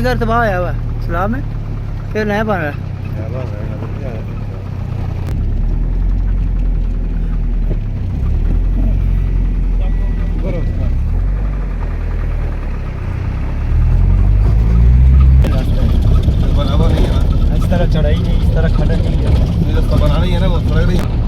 घर तबाह होया हुआ सलाह में फिर नया बन रहा है। बना हुआ नहीं है ना, इस तरह चढ़ाई नहीं, इस तरह खड़ा नहीं है। ये रास्ता बनाना ही है ना, वो सड़क नहीं।